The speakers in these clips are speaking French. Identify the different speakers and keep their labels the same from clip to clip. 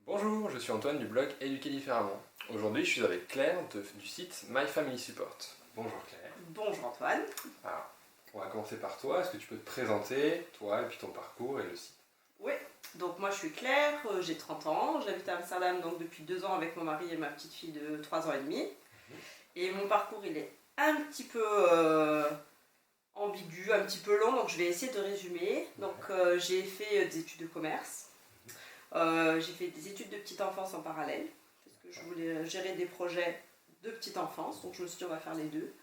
Speaker 1: Bonjour, je suis Antoine du blog Éduquer différemment. Aujourd'hui, je suis avec Claire du site My Family Support. Bonjour Claire.
Speaker 2: Bonjour Antoine.
Speaker 1: Alors, on va commencer par toi. Est-ce que tu peux te présenter, toi, et puis ton parcours et le site?
Speaker 2: Oui, donc moi je suis Claire, j'ai 30 ans, j'habite à Amsterdam donc depuis 2 ans avec mon mari et ma petite fille de 3 ans et demi. Et mon parcours il est un petit peu ambigu, un petit peu long, donc je vais essayer de résumer. Donc j'ai fait des études de commerce, j'ai fait des études de petite enfance en parallèle, parce que je voulais gérer des projets de petite enfance, donc je me suis dit on va faire les deux.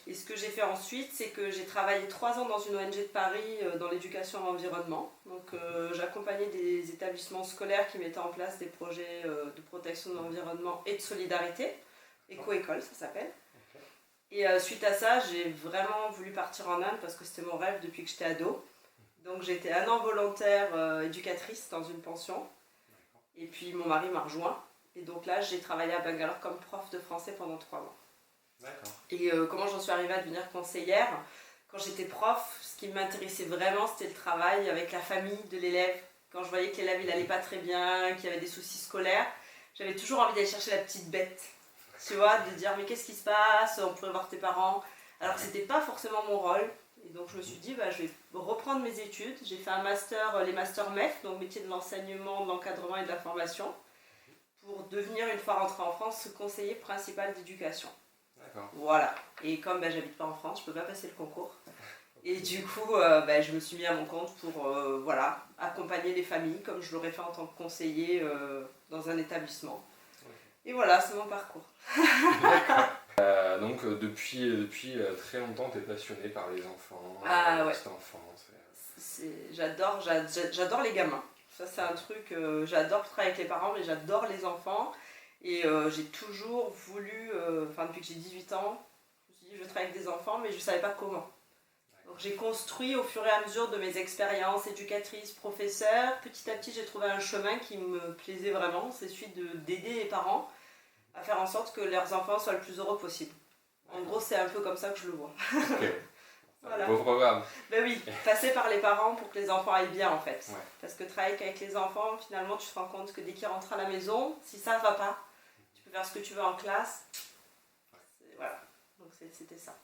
Speaker 2: Et ce que j'ai fait ensuite, c'est que j'ai travaillé 3 ans dans une ONG de Paris dans l'éducation à l'environnement. Donc j'accompagnais des établissements scolaires qui mettaient en place des projets de protection de l'environnement et de solidarité. Éco-école, ça s'appelle. Et suite à ça, j'ai vraiment voulu partir en Inde parce que c'était mon rêve depuis que j'étais ado. Donc j'ai été 1 an volontaire éducatrice dans une pension. Et puis mon mari m'a rejoint. Et donc là, j'ai travaillé à Bangalore comme prof de français pendant 3 mois.
Speaker 1: D'accord.
Speaker 2: Et comment j'en suis arrivée à devenir conseillère? Quand j'étais prof, ce qui m'intéressait vraiment, c'était le travail avec la famille de l'élève. Quand je voyais que l'élève il allait pas très bien, qu'il y avait des soucis scolaires, j'avais toujours envie d'aller chercher la petite bête. Tu vois, de dire mais qu'est-ce qui se passe? On pourrait voir tes parents. Alors que c'était pas forcément mon rôle. Et donc je me suis dit, je vais reprendre mes études. J'ai fait un master, les masters MEF, donc métier de l'enseignement, de l'encadrement et de la formation, pour devenir, une fois rentrée en France, conseiller principal d'éducation.
Speaker 1: D'accord.
Speaker 2: Voilà. Et comme j'habite pas en France, je peux pas passer le concours. Et du coup, je me suis mis à mon compte pour accompagner les familles, comme je l'aurais fait en tant que conseiller dans un établissement. Et voilà, c'est mon parcours.
Speaker 1: Donc depuis très longtemps, tu es passionnée par les enfants,
Speaker 2: Ouais.
Speaker 1: petite enfance.
Speaker 2: J'adore les gamins. Ça, c'est un truc, j'adore travailler avec les parents, mais j'adore les enfants. Et j'ai toujours voulu, depuis que j'ai 18 ans, je me suis dit, je veux travailler avec des enfants, mais je ne savais pas comment. Donc j'ai construit au fur et à mesure de mes expériences éducatrices, professeurs. Petit à petit, j'ai trouvé un chemin qui me plaisait vraiment. C'est celui d'aider les parents à faire en sorte que leurs enfants soient le plus heureux possible. En gros, c'est un peu comme ça que je le vois.
Speaker 1: Ok.
Speaker 2: Voilà.
Speaker 1: Beau programme.
Speaker 2: Ben oui, passer par les parents pour que les enfants aillent bien en fait.
Speaker 1: Ouais.
Speaker 2: Parce que travailler avec les enfants, finalement, tu te rends compte que dès qu'ils rentrent à la maison, si ça ne va pas, tu peux faire ce que tu veux en classe. Voilà, donc c'était ça.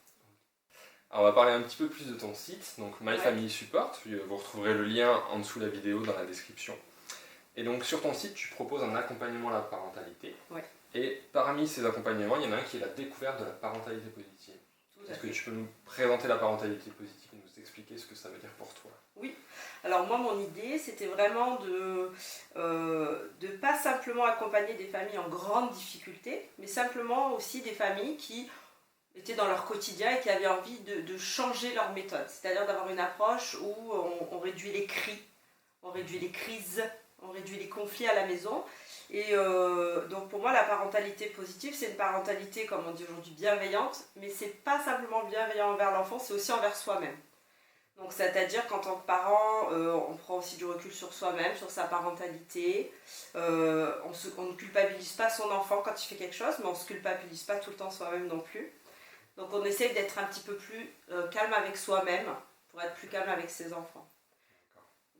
Speaker 1: Alors, on va parler un petit peu plus de ton site, donc My
Speaker 2: Ouais.
Speaker 1: Family Support. Vous retrouverez le lien en dessous de la vidéo dans la description. Et donc sur ton site, tu proposes un accompagnement à la parentalité.
Speaker 2: Ouais.
Speaker 1: Et parmi ces accompagnements, il y en a un qui est la découverte de la parentalité positive. Est-ce que tu peux nous présenter la parentalité positive et nous expliquer ce que ça veut dire pour toi?
Speaker 2: Oui, alors moi mon idée c'était vraiment de pas simplement accompagner des familles en grande difficulté, mais simplement aussi des familles qui étaient dans leur quotidien et qui avaient envie de changer leur méthode. C'est-à-dire d'avoir une approche où on réduit les cris, on réduit les crises, on réduit les conflits à la maison. Et donc pour moi la parentalité positive c'est une parentalité, comme on dit aujourd'hui, bienveillante, mais c'est pas simplement bienveillant envers l'enfant, c'est aussi envers soi-même. Donc c'est-à-dire qu'en tant que parent, on prend aussi du recul sur soi-même, sur sa parentalité. On ne culpabilise pas son enfant quand il fait quelque chose, mais on ne se culpabilise pas tout le temps soi-même non plus. Donc on essaye d'être un petit peu plus calme avec soi-même pour être plus calme avec ses enfants.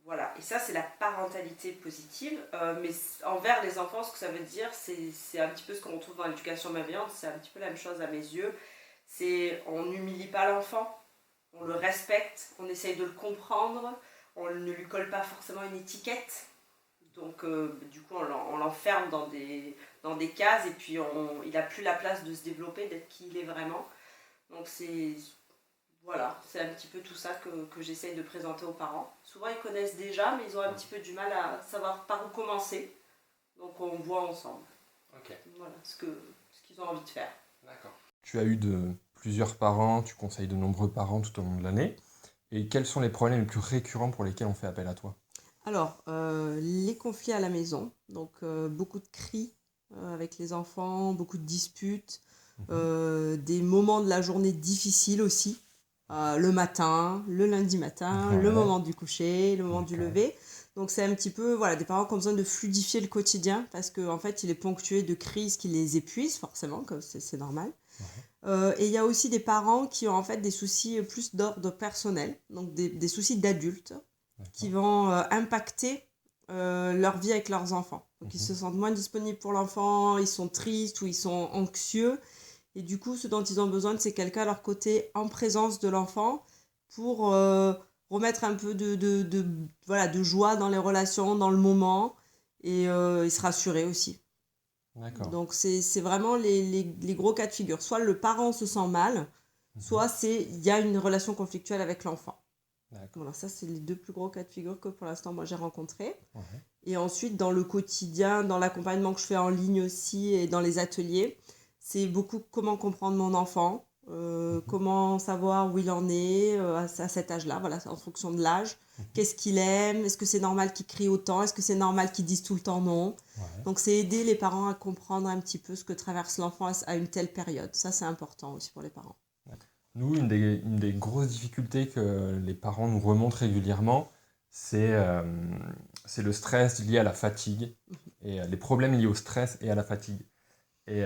Speaker 2: Voilà, et ça c'est la parentalité positive, mais envers les enfants, ce que ça veut dire, c'est un petit peu ce qu'on retrouve dans l'éducation bienveillante, c'est un petit peu la même chose à mes yeux. C'est on n'humilie pas l'enfant, on le respecte, on essaye de le comprendre, on ne lui colle pas forcément une étiquette. Donc du coup on l'enferme dans des cases et puis il n'a plus la place de se développer, d'être qui il est vraiment. Donc voilà, c'est un petit peu tout ça que j'essaye de présenter aux parents. Souvent ils connaissent déjà, mais ils ont un petit peu du mal à savoir par où commencer. Donc on voit ensemble.
Speaker 1: Ok.
Speaker 2: Voilà ce qu'ils ont envie de faire.
Speaker 1: D'accord. Tu as eu plusieurs parents, tu conseilles de nombreux parents tout au long de l'année. Et quels sont les problèmes les plus récurrents pour lesquels on fait appel à toi?
Speaker 2: Alors, les conflits à la maison, donc beaucoup de cris avec les enfants, beaucoup de disputes, des moments de la journée difficiles aussi, le matin, le lundi matin, le moment du coucher, le moment du lever. Donc c'est un petit peu des parents qui ont besoin de fluidifier le quotidien parce qu'en fait il est ponctué de crises qui les épuisent forcément, comme c'est normal. Et il y a aussi des parents qui ont en fait des soucis plus d'ordre personnel, donc des soucis d'adultes qui vont impacter leur vie avec leurs enfants. Donc ils se sentent moins disponibles pour l'enfant, ils sont tristes ou ils sont anxieux. Et du coup, ce dont ils ont besoin, c'est quelqu'un à leur côté en présence de l'enfant pour remettre un peu de joie dans les relations, dans le moment et se rassurer aussi.
Speaker 3: D'accord.
Speaker 2: Donc c'est vraiment les gros cas de figure. Soit le parent se sent mal, soit il y a une relation conflictuelle avec l'enfant.
Speaker 3: D'accord.
Speaker 2: Voilà, ça c'est les 2 plus gros cas de figure que pour l'instant moi j'ai rencontrés.
Speaker 3: Ouais.
Speaker 2: Et ensuite dans le quotidien, dans l'accompagnement que je fais en ligne aussi et dans les ateliers, c'est beaucoup comment comprendre mon enfant, comment savoir où il en est à cet âge-là, voilà, en fonction de l'âge. Qu'est-ce qu'il aime? Est-ce que c'est normal qu'il crie autant? Est-ce que c'est normal qu'il dise tout le temps non?
Speaker 3: Ouais.
Speaker 2: Donc c'est aider les parents à comprendre un petit peu ce que traverse l'enfant à une telle période. Ça c'est important aussi pour les parents.
Speaker 3: Nous, une des grosses difficultés que les parents nous remontent régulièrement, c'est le stress lié à la fatigue et les problèmes liés au stress et à la fatigue. Et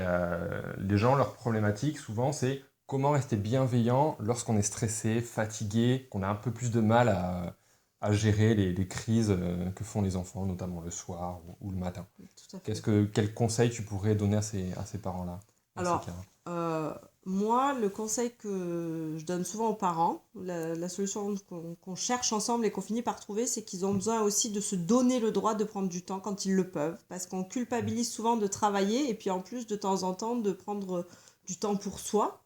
Speaker 3: les gens, leur problématique, souvent, c'est comment rester bienveillant lorsqu'on est stressé, fatigué, qu'on a un peu plus de mal à gérer les crises que font les enfants, notamment le soir ou le matin.
Speaker 2: Tout à fait.
Speaker 3: Quel conseil tu pourrais donner à ces parents-là?
Speaker 2: Alors, moi, le conseil que je donne souvent aux parents, la solution qu'on cherche ensemble et qu'on finit par trouver, c'est qu'ils ont besoin aussi de se donner le droit de prendre du temps quand ils le peuvent. Parce qu'on culpabilise souvent de travailler et puis en plus, de temps en temps, de prendre du temps pour soi,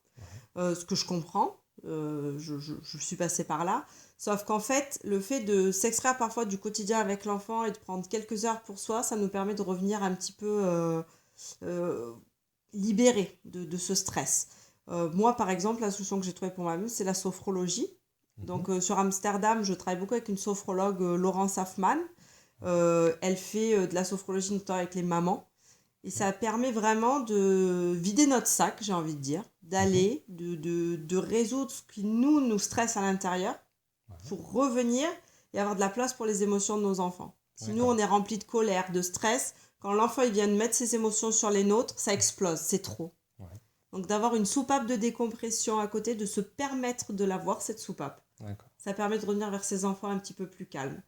Speaker 2: ce que je comprends. Je suis passée par là. Sauf qu'en fait, le fait de s'extraire parfois du quotidien avec l'enfant et de prendre quelques heures pour soi, ça nous permet de revenir un petit peu libérés de ce stress. Moi, par exemple, la solution que j'ai trouvée pour moi-même, c'est la sophrologie. Donc, sur Amsterdam, je travaille beaucoup avec une sophrologue, Laurence Safman. Elle fait de la sophrologie notamment avec les mamans. Et ça permet vraiment de vider notre sac, j'ai envie de dire, d'aller, de résoudre ce qui nous stresse à l'intérieur pour revenir et avoir de la place pour les émotions de nos enfants. Si nous, on est rempli de colère, de stress, quand l'enfant il vient de mettre ses émotions sur les nôtres, ça explose, c'est trop. Ouais. Donc d'avoir une soupape de décompression à côté, de se permettre de l'avoir, cette soupape. Ça permet de revenir vers ses enfants un petit peu plus calmes.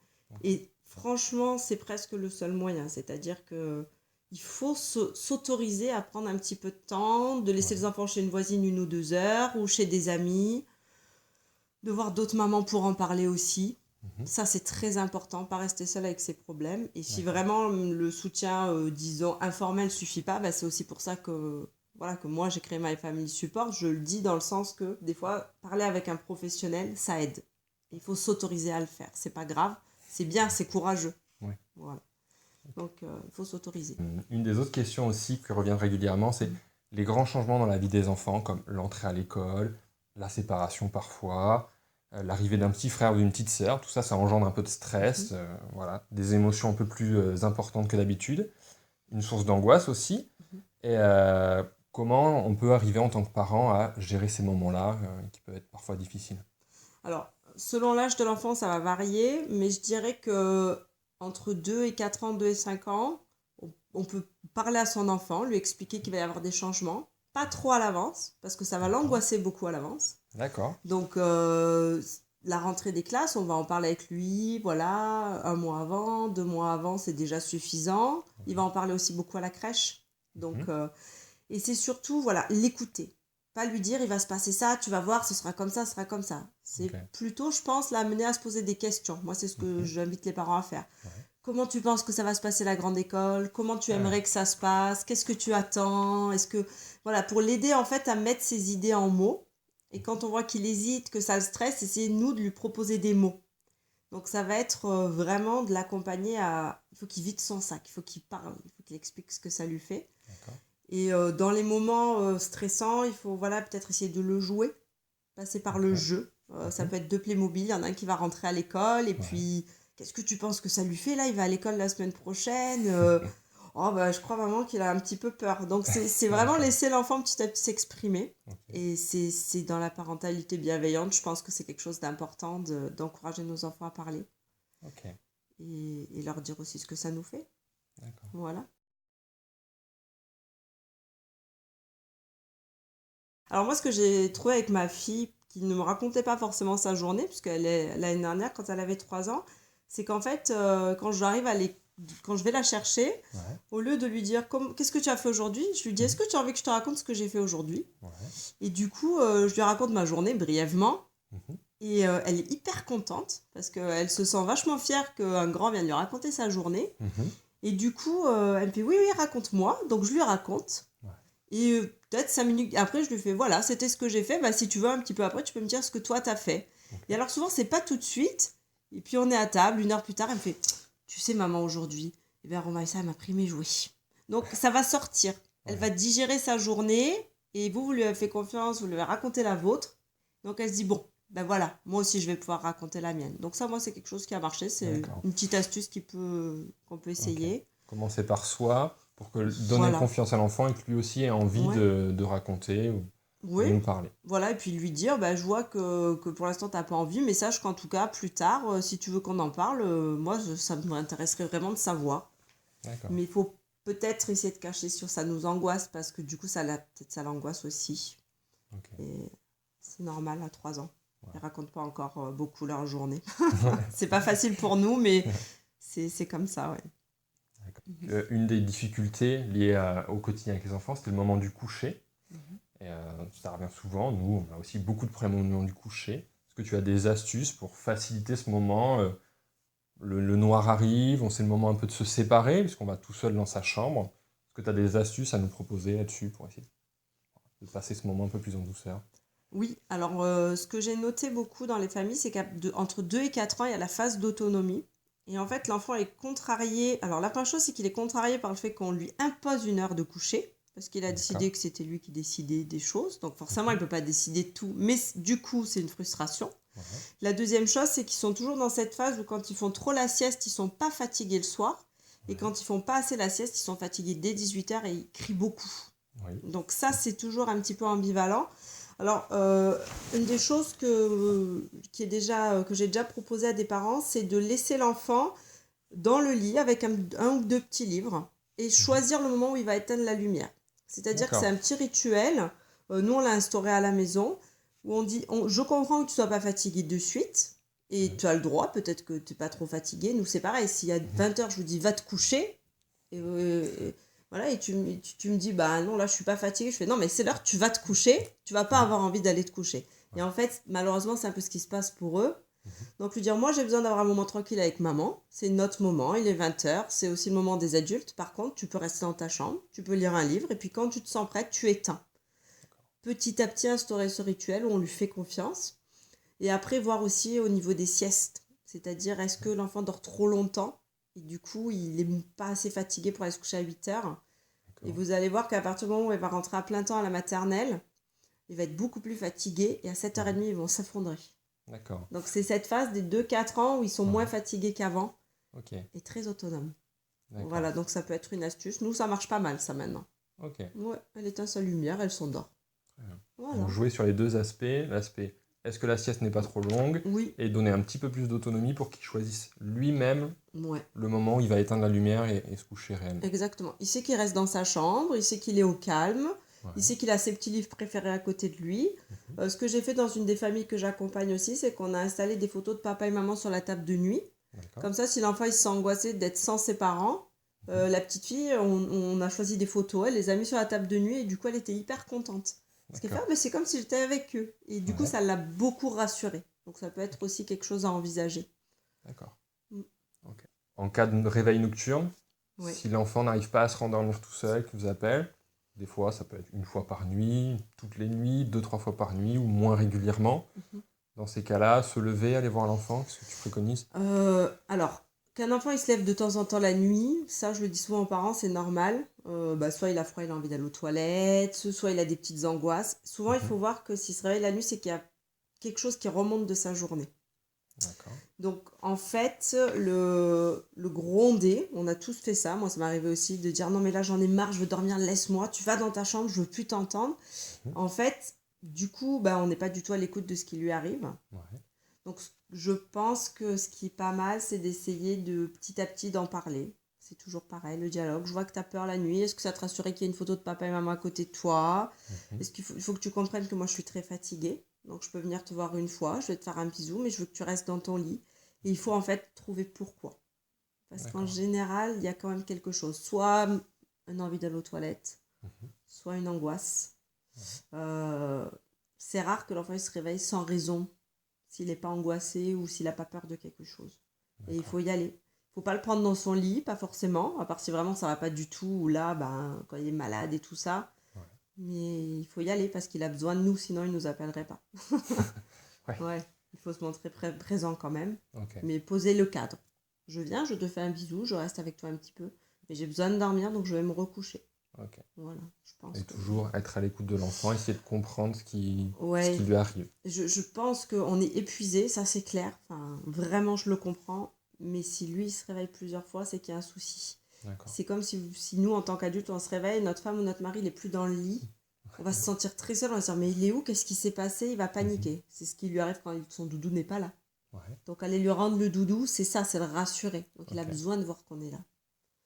Speaker 2: Et franchement, c'est presque le seul moyen. C'est-à-dire qu'il faut s'autoriser à prendre un petit peu de temps, de laisser les enfants chez une voisine 1 ou 2 heures, ou chez des amis, de voir d'autres mamans pour en parler aussi. Ça, c'est très important, pas rester seul avec ses problèmes. Et si vraiment le soutien, disons, informel ne suffit pas, c'est aussi pour ça que moi, j'ai créé My Family Support. Je le dis dans le sens que, des fois, parler avec un professionnel, ça aide. Il faut s'autoriser à le faire. C'est pas grave, c'est bien, c'est courageux. Ouais. Voilà. Donc, il faut s'autoriser.
Speaker 3: Une des autres questions aussi qui revient régulièrement, c'est les grands changements dans la vie des enfants, comme l'entrée à l'école, la séparation parfois, l'arrivée d'un petit frère ou d'une petite sœur, tout ça, ça engendre un peu de stress, des émotions un peu plus importantes que d'habitude, une source d'angoisse aussi. Et comment on peut arriver en tant que parent à gérer ces moments-là qui peuvent être parfois difficiles?
Speaker 2: Alors, selon l'âge de l'enfant, ça va varier, mais je dirais que entre 2 et 4 ans, 2 et 5 ans, on peut parler à son enfant, lui expliquer qu'il va y avoir des changements, pas trop à l'avance, parce que ça va l'angoisser beaucoup à l'avance.
Speaker 3: D'accord.
Speaker 2: Donc, la rentrée des classes, on va en parler avec lui, 1 mois avant, 2 mois avant, c'est déjà suffisant. Il va en parler aussi beaucoup à la crèche. Donc, et c'est surtout, l'écouter. Pas lui dire, il va se passer ça, tu vas voir, ce sera comme ça, ce sera comme ça. C'est plutôt, je pense, l'amener à se poser des questions. Moi, c'est ce que j'invite les parents à faire. Comment tu penses que ça va se passer la grande école? Comment tu aimerais que ça se passe? Qu'est-ce que tu attends? Pour l'aider, en fait, à mettre ses idées en mots. Et quand on voit qu'il hésite, que ça le stresse, essayer, nous, de lui proposer des mots. Donc, ça va être vraiment de l'accompagner à... Il faut qu'il vide son sac, il faut qu'il parle, il faut qu'il explique ce que ça lui fait. D'accord. Et dans les moments stressants, il faut peut-être essayer de le jouer, passer par le jeu. Ça peut être 2 Playmobil, il y en a un qui va rentrer à l'école, et puis, qu'est-ce que tu penses que ça lui fait là? Il va à l'école la semaine prochaine. Je crois vraiment qu'il a un petit peu peur. Donc, c'est vraiment laisser l'enfant petit à petit s'exprimer. Et c'est dans la parentalité bienveillante, je pense que c'est quelque chose d'important d'encourager nos enfants à parler. Et leur dire aussi ce que ça nous fait. D'accord. Voilà. Alors moi, ce que j'ai trouvé avec ma fille, qui ne me racontait pas forcément sa journée, puisqu'elle est l'année dernière, quand elle avait 3 ans, c'est qu'en fait, quand j'arrive
Speaker 4: quand je vais la chercher,
Speaker 3: Ouais.
Speaker 4: au lieu de lui dire qu'est-ce que tu as fait aujourd'hui, je lui dis est-ce que tu as envie que je te raconte ce que j'ai fait aujourd'hui?
Speaker 3: Ouais.
Speaker 4: Et du coup, je lui raconte ma journée brièvement.
Speaker 3: Mhm.
Speaker 4: Et elle est hyper contente parce qu'elle se sent vachement fière qu'un grand vienne lui raconter sa journée.
Speaker 3: Mhm.
Speaker 4: Et du coup, elle me fait oui, raconte-moi. Donc je lui raconte.
Speaker 3: Ouais.
Speaker 4: Et peut-être 5 minutes après, je lui fais voilà, c'était ce que j'ai fait. Bah, si tu veux, un petit peu après, tu peux me dire ce que toi t'as fait.
Speaker 3: Ok.
Speaker 4: Et alors, souvent, c'est pas tout de suite. Et puis, on est à table, 1 heure plus tard, elle me fait tu sais, maman, aujourd'hui, eh bien, Romaïssa, elle m'a pris mes jouets. Donc, ça va sortir. Elle va digérer sa journée. Et vous lui avez fait confiance, vous lui avez raconté la vôtre. Donc, elle se dit bon, ben voilà, moi aussi, je vais pouvoir raconter la mienne. Donc, ça, moi, c'est quelque chose qui a marché. C'est
Speaker 3: D'accord.
Speaker 4: une petite astuce qu'on peut essayer.
Speaker 3: Commencer par soi pour donner
Speaker 4: Voilà.
Speaker 3: confiance à l'enfant et que lui aussi ait envie
Speaker 4: Ouais.
Speaker 3: de raconter ou de
Speaker 4: Oui,
Speaker 3: nous parler.
Speaker 4: voilà, et puis lui dire, bah, je vois que pour l'instant, tu n'as pas envie, mais sache qu'en tout cas, plus tard, si tu veux qu'on en parle, moi, ça m'intéresserait vraiment de savoir.
Speaker 3: D'accord.
Speaker 4: Mais il faut peut-être essayer de cacher sur ça nous angoisse, parce que du coup, peut-être ça l'angoisse aussi.
Speaker 3: Ok.
Speaker 4: Et c'est normal à 3 ans.
Speaker 3: Ouais.
Speaker 4: Ils ne racontent pas encore beaucoup leur journée. C'est pas facile pour nous, mais c'est comme ça, ouais.
Speaker 3: Une des difficultés liées au quotidien avec les enfants, c'était le moment du coucher. Et ça revient souvent. Nous, on a aussi beaucoup de problèmes au moment du coucher. Est-ce que tu as des astuces pour faciliter ce moment le noir arrive, on sait le moment un peu de se séparer, puisqu'on va tout seul dans sa chambre. Est-ce que tu as des astuces à nous proposer là-dessus pour essayer de passer ce moment un peu plus en douceur?
Speaker 4: Oui, alors ce que j'ai noté beaucoup dans les familles, c'est qu'entre 2 et 4 ans, il y a la phase d'autonomie. Et en fait, l'enfant est contrarié. Alors la première chose, c'est qu'il est contrarié par le fait qu'on lui impose une heure de coucher, parce qu'il a décidé que c'était lui qui décidait des choses. Donc forcément, il ne peut pas décider de tout, mais du coup, c'est une frustration.
Speaker 3: Ouais.
Speaker 4: La deuxième chose, c'est qu'ils sont toujours dans cette phase où quand ils font trop la sieste, ils ne sont pas fatigués le soir. Et quand ils font pas assez la sieste, ils sont fatigués dès 18h et ils crient beaucoup.
Speaker 3: Oui.
Speaker 4: Donc ça, c'est toujours un petit peu ambivalent. Alors, une des choses que j'ai déjà proposé à des parents, c'est de laisser l'enfant dans le lit avec un ou deux petits livres et choisir le moment où il va éteindre la lumière. C'est-à-dire que c'est un petit rituel. Nous, on l'a instauré à la maison où on dit je comprends que tu ne sois pas fatigué de suite et tu as le droit, peut-être que tu n'es pas trop fatigué. Nous, c'est pareil. Si à 20h, je vous dis va te coucher, voilà, et tu me dis, bah non, là, je suis pas fatiguée. Je fais, non, mais c'est l'heure, tu vas te coucher. Tu vas pas avoir envie d'aller te coucher. Et en fait, malheureusement, c'est un peu ce qui se passe pour eux. Donc, lui dire, moi, j'ai besoin d'avoir un moment tranquille avec maman. C'est notre moment, il est 20h. C'est aussi le moment des adultes. Par contre, tu peux rester dans ta chambre, tu peux lire un livre. Et puis, quand tu te sens prête, tu éteins. Petit à petit, instaurer ce rituel où on lui fait confiance. Et après, voir aussi au niveau des siestes. C'est-à-dire, est-ce que l'enfant dort trop longtemps? Et du coup, il n'est pas assez fatigué pour aller se coucher à 8h. Et vous allez voir qu'à partir du moment où il va rentrer à plein temps à la maternelle, il va être beaucoup plus fatigué et à 7h30, ils vont s'effondrer.
Speaker 3: D'accord.
Speaker 4: Donc, c'est cette phase des 2-4 ans où ils sont moins fatigués qu'avant et très autonomes. Voilà, donc ça peut être une astuce. Nous, ça marche pas mal, ça, maintenant.
Speaker 3: Ok.
Speaker 4: Ouais, elle éteint sa lumière, elle s'endort.
Speaker 3: Voilà. Donc, jouer sur les deux aspects. L'aspect, est-ce que la sieste n'est pas trop longue?
Speaker 4: Oui.
Speaker 3: Et donner un petit peu plus d'autonomie pour qu'il choisisse lui-même
Speaker 4: Ouais.
Speaker 3: le moment où il va éteindre la lumière et se coucher réellement.
Speaker 4: Exactement. Il sait qu'il reste dans sa chambre, il sait qu'il est au calme, il sait qu'il a ses petits livres préférés à côté de lui. Ce que j'ai fait dans une des familles que j'accompagne aussi, c'est qu'on a installé des photos de papa et maman sur la table de nuit. Comme ça, si l'enfant il se sent angoissé d'être sans ses parents, la petite fille, on a choisi des photos, elle les a mis sur la table de nuit et du coup, elle était hyper contente. Ce qu'elle fait, c'est comme si j'étais avec eux. Et du coup, ça l'a beaucoup rassurée. Donc, ça peut être aussi quelque chose à envisager.
Speaker 3: D'accord. Okay. En cas de réveil nocturne, si l'enfant n'arrive pas à se rendormir tout seul, qu'il vous appelle, des fois, ça peut être 1 fois par nuit, toutes les nuits, 2-3 fois par nuit ou moins régulièrement. Dans ces cas-là, se lever, aller voir l'enfant, qu'est-ce que tu préconises?
Speaker 4: Alors, qu'un enfant il se lève de temps en temps la nuit, ça je le dis souvent aux parents, c'est normal. Soit il a froid, il a envie d'aller aux toilettes, soit il a des petites angoisses. Souvent, il faut voir que s'il se réveille la nuit, c'est qu'il y a quelque chose qui remonte de sa journée.
Speaker 3: D'accord.
Speaker 4: Donc, en fait, le gronder, on a tous fait ça. Moi, ça m'est arrivé aussi de dire non, mais là, j'en ai marre, je veux dormir, laisse-moi. Tu vas dans ta chambre, je veux plus t'entendre. En fait, du coup, on n'est pas du tout à l'écoute de ce qui lui arrive. Donc, je pense que ce qui est pas mal, c'est d'essayer de petit à petit d'en parler. C'est toujours pareil, le dialogue. Je vois que tu as peur la nuit. Est-ce que ça te rassurait qu'il y ait une photo de papa et maman à côté de toi? Est-ce qu'il faut que tu comprennes que moi, je suis très fatiguée? Donc, je peux venir te voir 1 fois, je vais te faire un bisou, mais je veux que tu restes dans ton lit. Et il faut en fait trouver pourquoi. Parce
Speaker 3: D'accord.
Speaker 4: qu'en général, il y a quand même quelque chose. Soit une envie d'aller aux toilettes, soit une angoisse. C'est rare que l'enfant il se réveille sans raison, s'il n'est pas angoissé ou s'il n'a pas peur de quelque chose. Et il faut y aller. Il ne faut pas le prendre dans son lit, pas forcément, à part si vraiment ça ne va pas du tout, ou là, quand il est malade et tout ça.
Speaker 3: Ouais.
Speaker 4: Mais il faut y aller parce qu'il a besoin de nous, sinon il ne nous appellerait pas.
Speaker 3: Ouais.
Speaker 4: Il faut se montrer présent quand même,
Speaker 3: Ok.
Speaker 4: mais poser le cadre. Je viens, je te fais un bisou, je reste avec toi un petit peu, mais j'ai besoin de dormir, donc je vais me recoucher.
Speaker 3: Ok.
Speaker 4: Voilà, je pense.
Speaker 3: Et toujours être à l'écoute de l'enfant, essayer de comprendre ce qui
Speaker 4: Ouais.
Speaker 3: lui arrive.
Speaker 4: Je pense qu'on est épuisé, ça c'est clair. Enfin, vraiment, je le comprends. Mais si lui il se réveille plusieurs fois, c'est qu'il y a un souci.
Speaker 3: D'accord.
Speaker 4: C'est comme si nous, en tant qu'adultes, on se réveille, notre femme ou notre mari, il n'est plus dans le lit. On va se sentir très seul, on va se dire, mais il est où? Qu'est-ce qui s'est passé? Il va paniquer. C'est ce qui lui arrive quand son doudou n'est pas là.
Speaker 3: Ouais.
Speaker 4: Donc aller lui rendre le doudou, c'est ça, c'est le rassurer. Donc il a
Speaker 3: Ok.
Speaker 4: besoin de voir qu'on est là.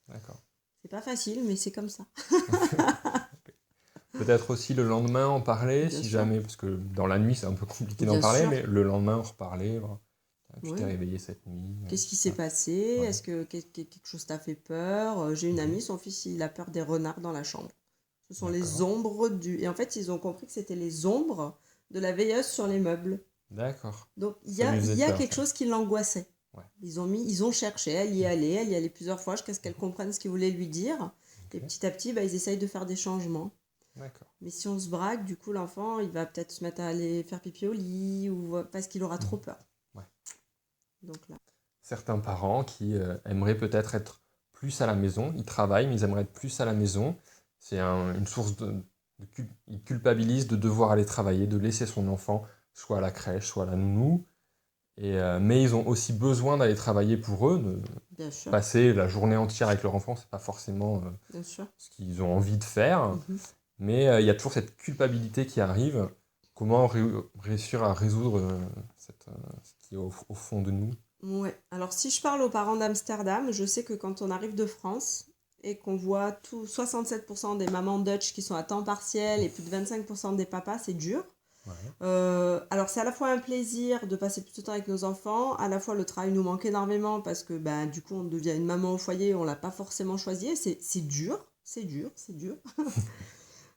Speaker 3: D'accord.
Speaker 4: C'est pas facile, mais c'est comme ça.
Speaker 3: Peut-être aussi le lendemain en parler,
Speaker 4: Bien
Speaker 3: si
Speaker 4: sûr.
Speaker 3: jamais, parce que dans la nuit c'est un peu compliqué d'en
Speaker 4: Bien
Speaker 3: parler,
Speaker 4: sûr.
Speaker 3: mais le lendemain en reparler. Voilà. Tu
Speaker 4: Ouais.
Speaker 3: t'es réveillé cette nuit.
Speaker 4: Qu'est-ce qui s'est passé?
Speaker 3: Ouais.
Speaker 4: Est-ce que quelque chose t'a fait peur? J'ai une amie, son fils, il a peur des renards dans la chambre. Ce sont les
Speaker 3: D'accord.
Speaker 4: ombres du... Et en fait, ils ont compris que c'était les ombres de la veilleuse sur les meubles.
Speaker 3: D'accord.
Speaker 4: Donc, il y
Speaker 3: Ça
Speaker 4: a,
Speaker 3: lui faisait
Speaker 4: il y a
Speaker 3: peur,
Speaker 4: quelque
Speaker 3: ça.
Speaker 4: chose qui l'angoissait.
Speaker 3: Ouais.
Speaker 4: Ils ont cherché, elle y allait plusieurs fois jusqu'à ce qu'elle comprenne ce qu'il voulait lui dire. Et petit à petit, ils essayent de faire des changements.
Speaker 3: D'accord.
Speaker 4: Mais si on se braque, du coup, l'enfant, il va peut-être se mettre à aller faire pipi au lit ou parce qu'il aura trop peur.
Speaker 3: Ouais.
Speaker 4: Donc là.
Speaker 3: Certains parents qui aimeraient peut-être être plus à la maison, ils travaillent, mais ils aimeraient être plus à la maison. C'est une source ils culpabilisent de devoir aller travailler, de laisser son enfant soit à la crèche, soit à la nounou. Mais ils ont aussi besoin d'aller travailler pour eux, de
Speaker 4: Bien sûr,
Speaker 3: passer la journée entière avec leur enfant, c'est pas forcément
Speaker 4: bien sûr.
Speaker 3: ce qu'ils ont envie de faire.
Speaker 4: Mhm.
Speaker 3: Mais il y a toujours cette culpabilité qui arrive. Comment réussir à résoudre ce qui est au fond de nous?
Speaker 4: Ouais. Alors, si je parle aux parents d'Amsterdam, je sais que quand on arrive de France et qu'on voit 67% des mamans Dutch qui sont à temps partiel et plus de 25% des papas, c'est dur.
Speaker 3: Ouais.
Speaker 4: Alors, c'est à la fois un plaisir de passer plus de temps avec nos enfants, à la fois le travail nous manque énormément parce que du coup, on devient une maman au foyer, on ne l'a pas forcément choisi. Et c'est dur, c'est dur.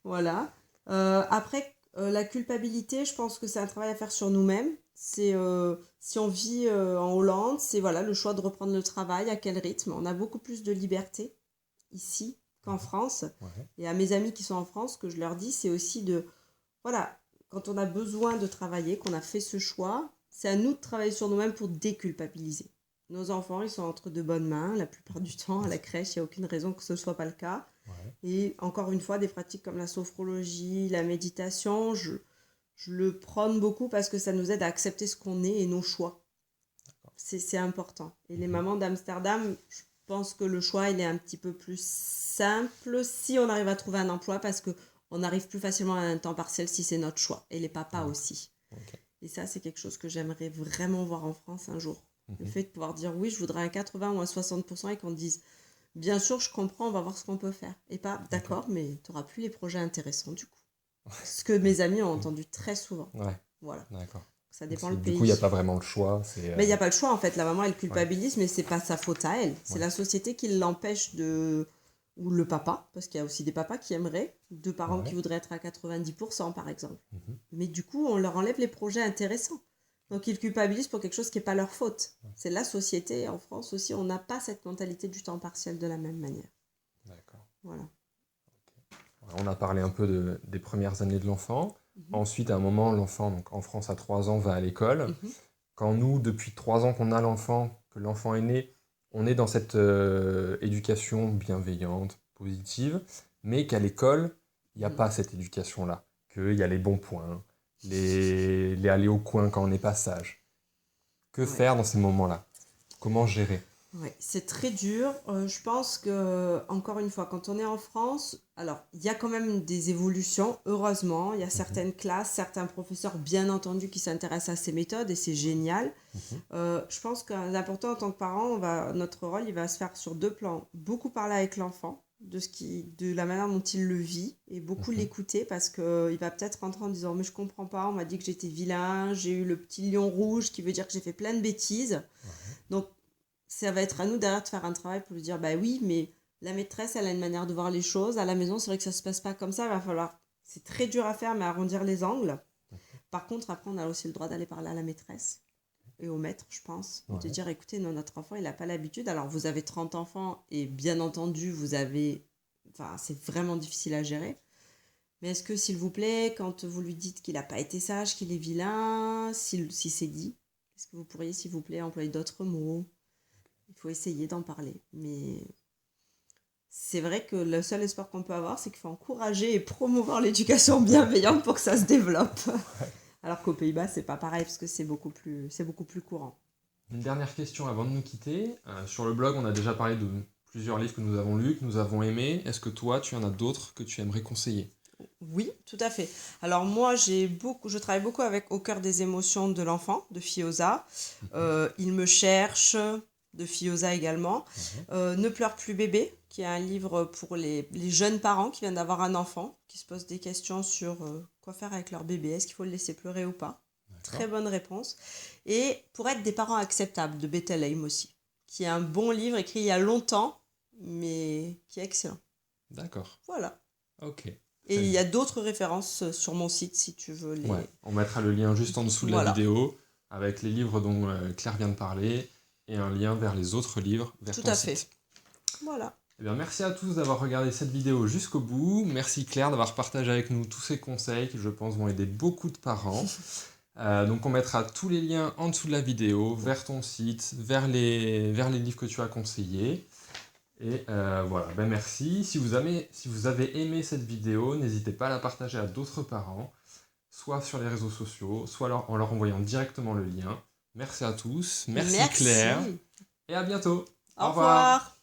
Speaker 4: Voilà. Après, la culpabilité, je pense que c'est un travail à faire sur nous-mêmes. C'est si on vit en Hollande, c'est voilà, le choix de reprendre le travail, à quel rythme. On a beaucoup plus de liberté ici qu'en France.
Speaker 3: Ouais.
Speaker 4: Et à mes amis qui sont en France, ce que je leur dis, c'est aussi voilà, quand on a besoin de travailler, qu'on a fait ce choix, c'est à nous de travailler sur nous-mêmes pour déculpabiliser. Nos enfants, ils sont entre de bonnes mains, la plupart du temps, à la crèche, il n'y a aucune raison que ce ne soit pas le cas.
Speaker 3: Ouais.
Speaker 4: Et encore une fois, des pratiques comme la sophrologie, la méditation, je le prône beaucoup parce que ça nous aide à accepter ce qu'on est et nos choix. C'est important. Et les mamans d'Amsterdam, je pense que le choix, il est un petit peu plus simple si on arrive à trouver un emploi parce qu'on arrive plus facilement à un temps partiel si c'est notre choix. Et les papas aussi.
Speaker 3: Ok.
Speaker 4: Et ça, c'est quelque chose que j'aimerais vraiment voir en France un jour. Le fait de pouvoir dire oui, je voudrais un 80 ou un 60% et qu'on dise bien sûr, je comprends, on va voir ce qu'on peut faire. Et pas d'accord, mais tu n'auras plus les projets intéressants du coup. Ce que mes amis ont entendu très souvent.
Speaker 3: Ouais.
Speaker 4: Voilà.
Speaker 3: D'accord.
Speaker 4: Ça dépend
Speaker 3: Donc,
Speaker 4: le
Speaker 3: du
Speaker 4: pays.
Speaker 3: coup, il n'y a pas vraiment le choix.
Speaker 4: Mais il n'y a pas le choix en fait. La maman, elle culpabilise, mais c'est pas sa faute à elle. C'est
Speaker 3: Ouais.
Speaker 4: la société qui l'empêche de. Ou le papa, parce qu'il y a aussi des papas qui aimeraient, deux parents qui voudraient être à 90% par exemple. Mais du coup, on leur enlève les projets intéressants. Donc ils culpabilisent pour quelque chose qui n'est pas leur faute. C'est la société. En France aussi, on n'a pas cette mentalité du temps partiel de la même manière.
Speaker 3: D'accord.
Speaker 4: Voilà.
Speaker 3: On a parlé un peu des premières années de l'enfant. Ensuite, à un moment, l'enfant, donc en France à 3 ans, va à l'école. Quand nous, depuis 3 ans qu'on a l'enfant, que l'enfant est né, on est dans cette éducation bienveillante, positive, mais qu'à l'école, il n'y a pas cette éducation-là. Qu'il y a les bons points, les aller au coin quand on n'est pas sage. Que faire dans ces moments-là? Comment gérer?
Speaker 4: Oui, c'est très dur. Je pense que, encore une fois, quand on est en France, alors il y a quand même des évolutions, heureusement. Il y a certaines classes, certains professeurs, bien entendu, qui s'intéressent à ces méthodes et c'est génial. Je pense que l'important en tant que parent, notre rôle, il va se faire sur 2 plans. Beaucoup parler avec l'enfant de la manière dont il le vit et beaucoup l'écouter parce qu'il va peut-être rentrer en disant « Mais je comprends pas, on m'a dit que j'étais vilain, j'ai eu le petit lion rouge qui veut dire que j'ai fait plein de bêtises. » Donc, ça va être à nous derrière de faire un travail pour lui dire, bah oui, mais la maîtresse, elle a une manière de voir les choses. À la maison, c'est vrai que ça se passe pas comme ça. Il va falloir, c'est très dur à faire, mais arrondir les angles. Par contre, après, on a aussi le droit d'aller parler à la maîtresse et au maître, je pense.
Speaker 3: Ouais.
Speaker 4: De dire, écoutez, non, notre enfant, il n'a pas l'habitude. Alors, vous avez 30 enfants et bien entendu, c'est vraiment difficile à gérer. Mais est-ce que, s'il vous plaît, quand vous lui dites qu'il n'a pas été sage, qu'il est vilain, si c'est dit, est-ce que vous pourriez, s'il vous plaît, employer d'autres mots ? Il faut essayer d'en parler. Mais c'est vrai que le seul espoir qu'on peut avoir, c'est qu'il faut encourager et promouvoir l'éducation bienveillante pour que ça se développe. Alors qu'aux Pays-Bas, c'est pas pareil, parce que c'est beaucoup plus courant.
Speaker 3: Une dernière question avant de nous quitter. Sur le blog, on a déjà parlé de plusieurs livres que nous avons lus, que nous avons aimés. Est-ce que toi, tu en as d'autres que tu aimerais conseiller ?
Speaker 4: Oui, tout à fait. Alors moi, je travaille beaucoup avec Au cœur des émotions de l'enfant, de Fioza. Il me cherche, de Fioza également. Ne pleure plus bébé, qui est un livre pour les jeunes parents qui viennent d'avoir un enfant, qui se posent des questions sur quoi faire avec leur bébé, est-ce qu'il faut le laisser pleurer ou pas. Très bonne réponse. Et Pour être des parents acceptables, de Bethel Heim aussi, qui est un bon livre écrit il y a longtemps, mais qui est excellent.
Speaker 3: D'accord.
Speaker 4: Voilà.
Speaker 3: Ok.
Speaker 4: Et il y a d'autres références sur mon site si tu veux les...
Speaker 3: Ouais, on mettra le lien juste en dessous de la vidéo avec les livres dont Claire vient de parler et un lien vers les autres livres vers ton site. Tout à fait.
Speaker 4: Voilà.
Speaker 3: Eh bien, merci à tous d'avoir regardé cette vidéo jusqu'au bout. Merci Claire d'avoir partagé avec nous tous ces conseils qui, je pense, vont aider beaucoup de parents. Donc on mettra tous les liens en dessous de la vidéo, vers ton site, vers les livres que tu as conseillés. Et voilà, merci. Si vous avez aimé cette vidéo, n'hésitez pas à la partager à d'autres parents, soit sur les réseaux sociaux, soit en leur envoyant directement le lien. Merci à tous, merci Claire, et à bientôt.
Speaker 4: Au revoir.